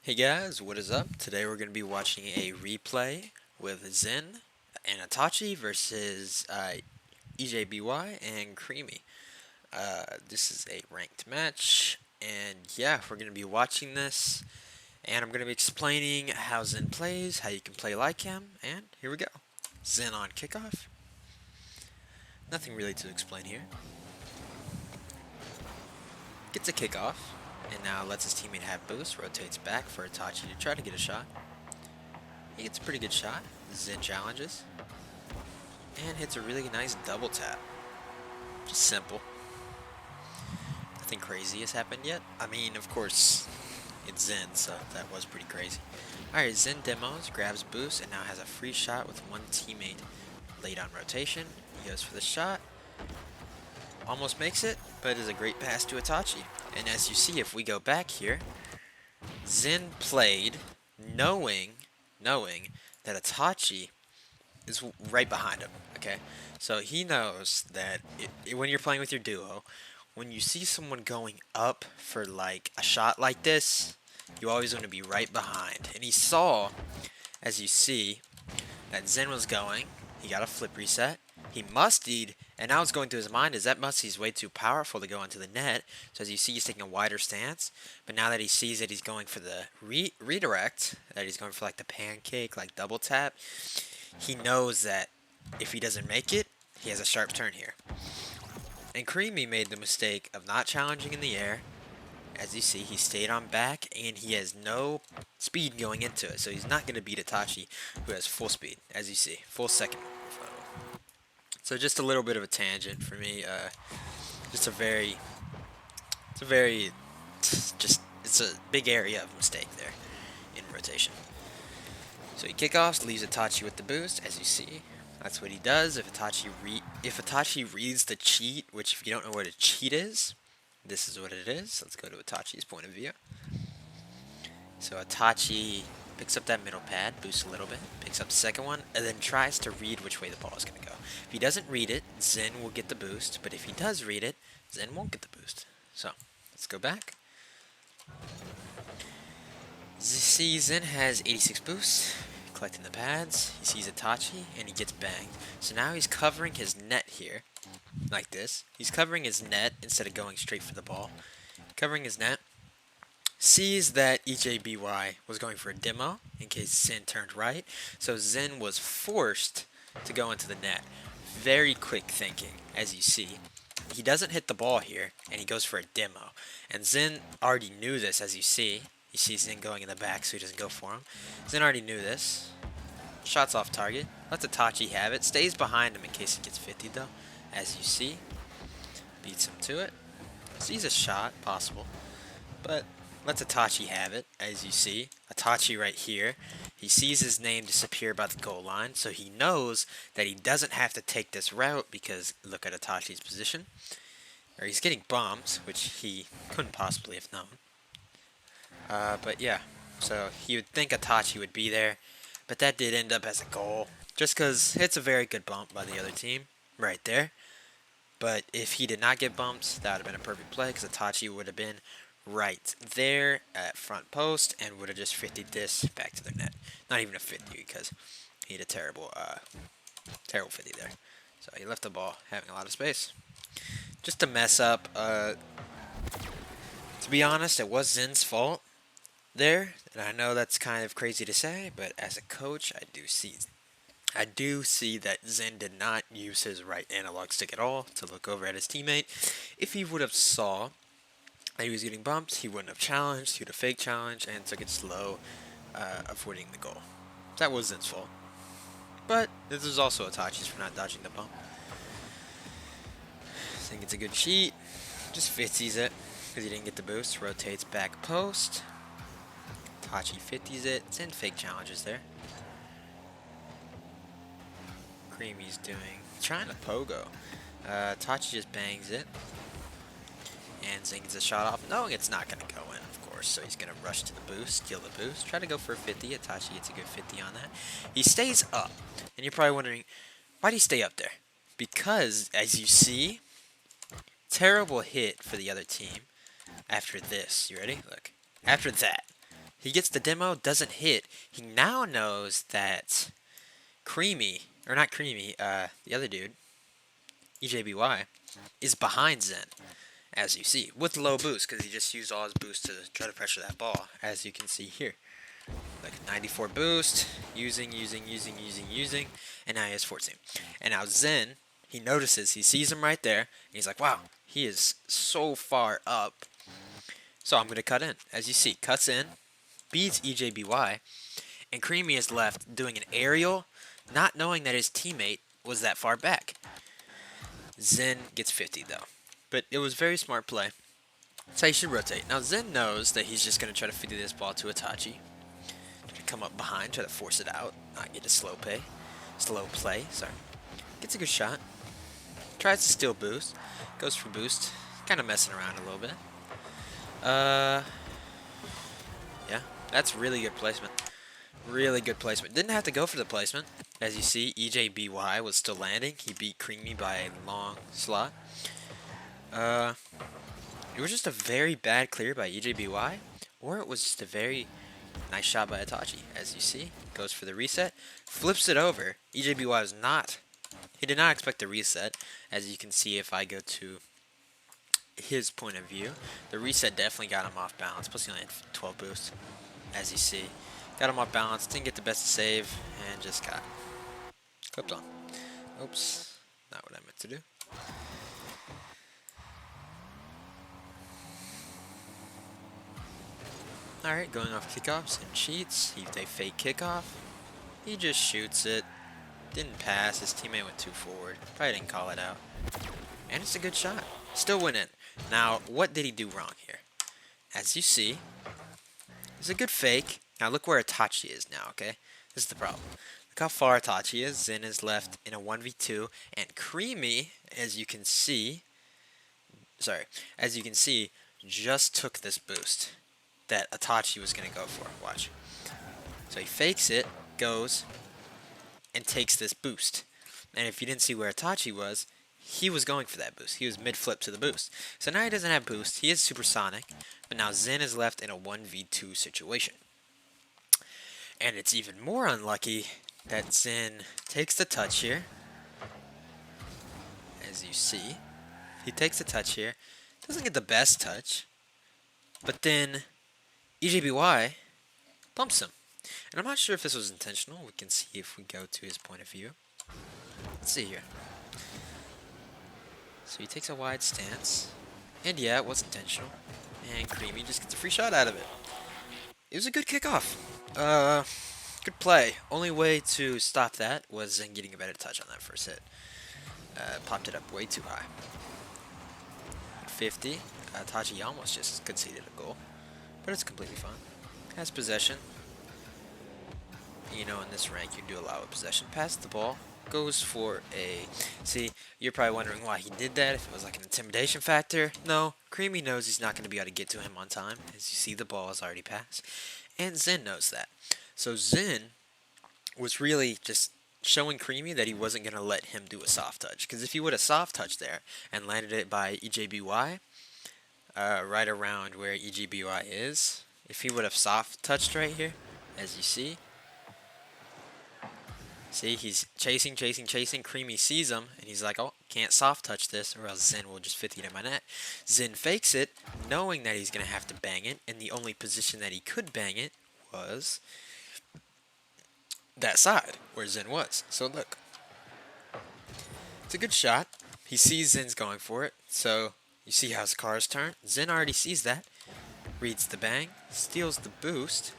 Hey guys, what is up? Today we're going to be watching a replay with Zen and Itachi versus EJBY and Creamy. This is a ranked match, and yeah, we're going to be watching this, and I'm going to be explaining how Zen plays, how you can play like him, and here we go. Zen on kickoff. Nothing really to explain here. Gets a kickoff, and now lets his teammate have boost, rotates back for Itachi to try to get a shot. He gets a pretty good shot. Zen challenges. And hits a really nice double tap. Just simple. Nothing crazy has happened yet. I mean, of course, it's Zen, so that was pretty crazy. Alright, Zen demos, grabs boost, and now has a free shot with one teammate late on rotation. He goes for the shot. Almost makes it, but is a great pass to Itachi. And as you see, if we go back here, Zen played knowing that Itachi is right behind him, okay? So he knows that when you're playing with your duo, when you see someone going up for like a shot like this, you always want to be right behind. And he saw, as you see, that Zen was going. He got a flip reset. He mustied, and now it's going through his mind is that mustie's way too powerful to go into the net. So as you see, he's taking a wider stance. But now that he sees that he's going for the redirect, that he's going for like the pancake, like double tap, he knows that if he doesn't make it, he has a sharp turn here. And Creamy made the mistake of not challenging in the air. As you see, he stayed on back, and he has no speed going into it. So he's not going to beat Itachi, who has full speed, as you see, full second. So just a little bit of a tangent for me. It's a big area of mistake there in rotation. So he kickoffs, leaves Itachi with the boost, as you see. That's what he does. If Itachi reads the cheat, which if you don't know what a cheat is, this is what it is. Let's go to Itachi's point of view. So Itachi picks up that middle pad, boosts a little bit, picks up the second one, and then tries to read which way the ball is going to go. If he doesn't read it, Zen will get the boost, but if he does read it, Zen won't get the boost. So, let's go back. See, Zen has 86 boosts, collecting the pads. He sees Itachi, and he gets banged. So now he's covering his net here, like this. He's covering his net instead of going straight for the ball. Covering his net. Sees that EJBY was going for a demo in case Zen turned right. So Zen was forced to go into the net. Very quick thinking, as you see. He doesn't hit the ball here, and he goes for a demo. And Zen already knew this, as you see. You see Zen going in the back, so he doesn't go for him. Zen already knew this. Shots off target. Lets Itachi have it. Stays behind him in case he gets 50, though. As you see. Beats him to it. Sees a shot, possible. But lets Itachi have it, as you see. Itachi right here. He sees his name disappear by the goal line, so he knows that he doesn't have to take this route because look at Itachi's position. Or he's getting bumped, which he couldn't possibly have known. But yeah, so he would think Itachi would be there, but that did end up as a goal. Just because it's a very good bump by the other team, right there. But if he did not get bumped, that would have been a perfect play because Itachi would have been right there at front post and would have just 50'd this back to the net. Not even a 50 because he had a terrible 50 there. So he left the ball having a lot of space. Just a mess up. To be honest, it was Zen's fault there. And I know that's kind of crazy to say, but as a coach, I do see that Zen did not use his right analog stick at all to look over at his teammate. If he would have saw that he was getting bumped, he wouldn't have challenged, he would have fake challenged and took it slow, avoiding the goal. That was Zen's fault. But this is also Itachi's for not dodging the bump. I think it's a good cheat. Just 50s it because he didn't get the boost. Rotates back post. Itachi 50s it. Zen fake challenges there. Creamy's trying to pogo. Itachi just bangs it. And Zen gets a shot off, knowing it's not going to go in, of course. So he's going to rush to the boost, steal the boost, try to go for a 50. Itachi gets a good 50 on that. He stays up. And you're probably wondering, why do you stay up there? Because, as you see, terrible hit for the other team after this. You ready? Look. After that, he gets the demo, doesn't hit. He now knows that Creamy, or not Creamy, the other dude, EJBY, is behind Zen, as you see, with low boost, because he just used all his boost to try to pressure that ball, as you can see here. Like 94 boost, using, and now he has 14. And now Zen, he notices, he sees him right there, and he's like, wow, he is so far up. So I'm going to cut in. As you see, cuts in, beats EJBY, and Creamy is left doing an aerial, not knowing that his teammate was that far back. Zen gets 50 though, but it was very smart play. So he should rotate. Now Zen knows that he's just going to try to 50 this ball to Itachi. Come up behind, try to force it out, not get a slow play, sorry. Gets a good shot, tries to steal boost, goes for boost, kind of messing around a little bit. Yeah, that's really good placement. Really good placement. Didn't have to go for the placement. As you see, EJBY was still landing. He beat Creamy by a long slot. It was just a very bad clear by EJBY, or it was just a very nice shot by Itachi. As you see, goes for the reset, flips it over. EJBY was not, he did not expect the reset. As you can see, if I go to his point of view, the reset definitely got him off balance, plus he only had 12 boost. As you see, got him off balance, didn't get the best save, and just got clipped on. Oops, not what I meant to do. Alright, going off kickoffs and cheats. They fake kickoff. He just shoots it. Didn't pass. His teammate went too forward. Probably didn't call it out. And it's a good shot. Still winning. Now, what did he do wrong here? As you see, it's a good fake. Now look where Itachi is now, okay? This is the problem. Look how far Itachi is. Zen is left in a 1v2. And Creamy, as you can see, just took this boost that Itachi was going to go for. Watch. So he fakes it, goes, and takes this boost. And if you didn't see where Itachi was, he was going for that boost. He was mid-flip to the boost. So now he doesn't have boost. He is supersonic. But now Zen is left in a 1v2 situation. And it's even more unlucky that Zen takes the touch here. As you see, he takes the touch here. Doesn't get the best touch. But then EJBY bumps him. And I'm not sure if this was intentional. We can see if we go to his point of view. Let's see here. So he takes a wide stance. And yeah, it was intentional. And Creamy just gets a free shot out of it. It was a good kickoff. Good play. Only way to stop that was Zen getting a better touch on that first hit. Popped it up way too high. 50. Tachi almost just conceded a goal. But it's completely fine. Has possession. You know, in this rank, you do allow a possession. Pass the ball. Goes for a... See, you're probably wondering why he did that. If it was like an intimidation factor. No. Creamy knows he's not going to be able to get to him on time. As you see, the ball is already passed. And Zen knows that. So Zen was really just showing Creamy that he wasn't going to let him do a soft touch. Because if he would have soft touched there and landed it by EJBY, right around where EJBY is, if he would have soft touched right here, as you see, he's chasing. Creamy sees him, and he's like, oh, can't soft touch this, or else Zen will just 50 to my net. Zen fakes it, knowing that he's going to have to bang it, and the only position that he could bang it was that side, where Zen was. So look. It's a good shot. He sees Zen's going for it, so you see how his cars turn. Zen already sees that. Reads the bang, steals the boost,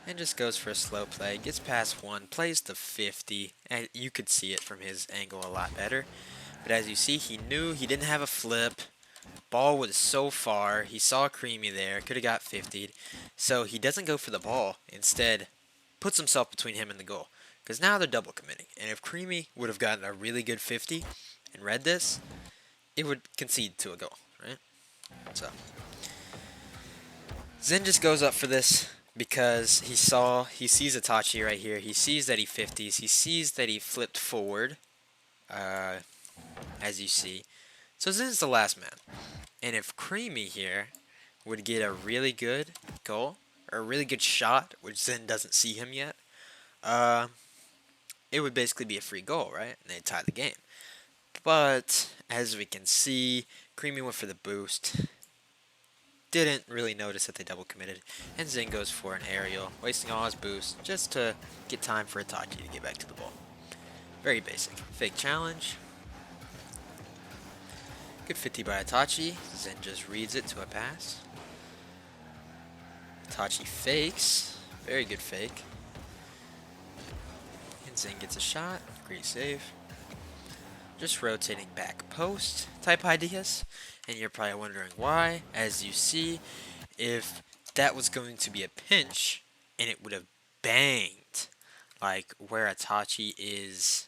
and just goes for a slow play. Gets past one, plays the 50, and you could see it from his angle a lot better. But as you see, he knew he didn't have a flip. Ball was so far. He saw Creamy there. Could have got 50'd. So he doesn't go for the ball. Instead, puts himself between him and the goal. Because now they're double committing. And if Creamy would have gotten a really good 50 and read this, it would concede to a goal, right? So Zen just goes up for this because he sees Itachi right here. He sees that he 50s. He sees that he flipped forward, as you see. So Zen's the last man. And if Creamy here would get a really good goal, or a really good shot, which Zen doesn't see him yet, it would basically be a free goal, right? And they'd tie the game. But, as we can see, Creamy went for the boost. Didn't really notice that they double committed. And Zen goes for an aerial, wasting all his boost just to get time for Itachi to get back to the ball. Very basic. Fake challenge. Good 50 by Itachi. Zen just reads it to a pass. Itachi fakes. Very good fake. And Zen gets a shot. Great save. Just rotating back post type ideas. And you're probably wondering why. As you see, if that was going to be a pinch and it would have banged like where Itachi is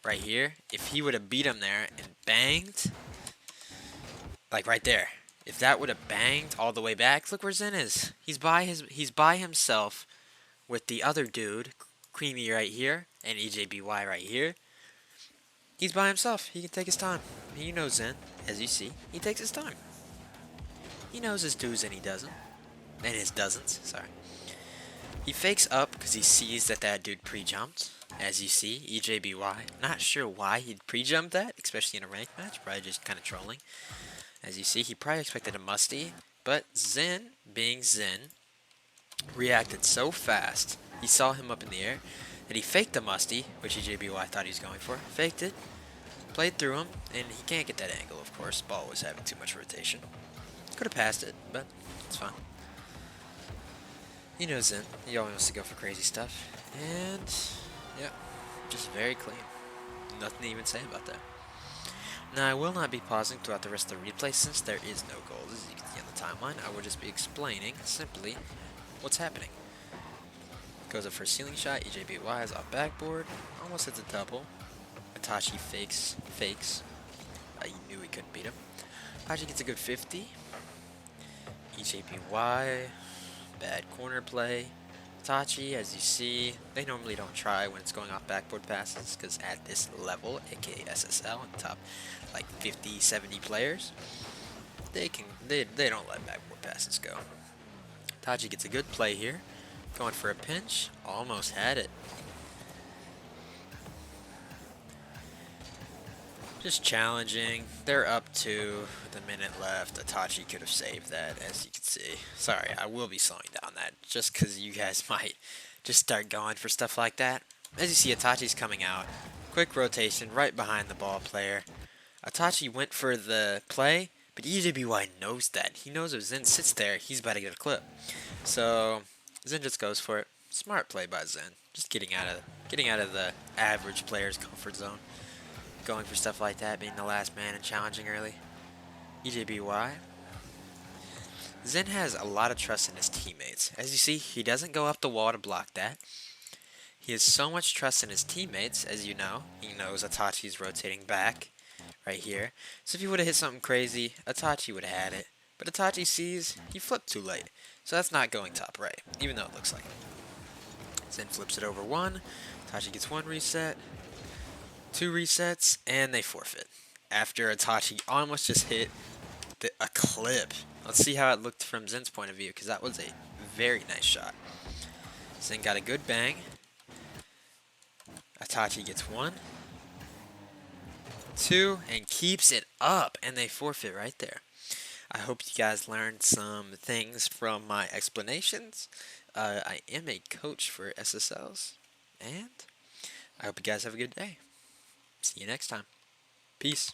right here, if he would have beat him there and banged, like right there, if that would have banged all the way back, look where Zen is. He's by himself with the other dude, Creamy right here, and EJBY right here. He's by himself. He can take his time. You know Zen, as you see, he takes his time. He knows his do's and he doesn't. And his doesn't, sorry. He fakes up because he sees that dude pre-jumped. As you see, EJBY. Not sure why he'd pre-jump that, especially in a ranked match. Probably just kind of trolling. As you see, he probably expected a musty. But Zen, being Zen, reacted so fast. He saw him up in the air that he faked the musty, which EJBY thought he was going for. Faked it. Played through him, and he can't get that angle, of course. Ball was having too much rotation. Could have passed it, but it's fine. You know Zen. He always wants to go for crazy stuff. And, yeah, just very clean. Nothing to even say about that. Now, I will not be pausing throughout the rest of the replay since there is no goals, as you can see on the timeline. I will just be explaining simply what's happening. Goes up for a ceiling shot. EJBY is off backboard. Almost hits a double. Itachi fakes. You knew he couldn't beat him. Itachi gets a good 50. EJBY. Bad corner play. Itachi, as you see, they normally don't try when it's going off backboard passes, because at this level, aka SSL, and top like 50, 70 players, they don't let backboard passes go. Itachi gets a good play here. Going for a pinch. Almost had it. Just challenging. They're up to the minute left. Itachi could have saved that, as you can see. Sorry, I will be slowing down that, just because you guys might just start going for stuff like that. As you see, Itachi's coming out. Quick rotation right behind the ball player. Itachi went for the play, but EJBY knows that. He knows if Zen sits there, he's about to get a clip. So Zen just goes for it. Smart play by Zen. Just getting out of the average player's comfort zone. Going for stuff like that, being the last man and challenging early. EJBY. Zen has a lot of trust in his teammates. As you see, he doesn't go up the wall to block that. He has so much trust in his teammates, as you know. He knows Itachi's rotating back right here. So if he would have hit something crazy, Itachi would have had it. But Itachi sees he flipped too late. So that's not going top right, even though it looks like it. Zen flips it over one. Itachi gets one reset. 2 resets, and they forfeit. After Itachi almost just hit a clip. Let's see how it looked from Zen's point of view, because that was a very nice shot. Zen got a good bang. Itachi gets 1, 2, and keeps it up, and they forfeit right there. I hope you guys learned some things from my explanations. I am a coach for SSLs, and I hope you guys have a good day. See you next time. Peace.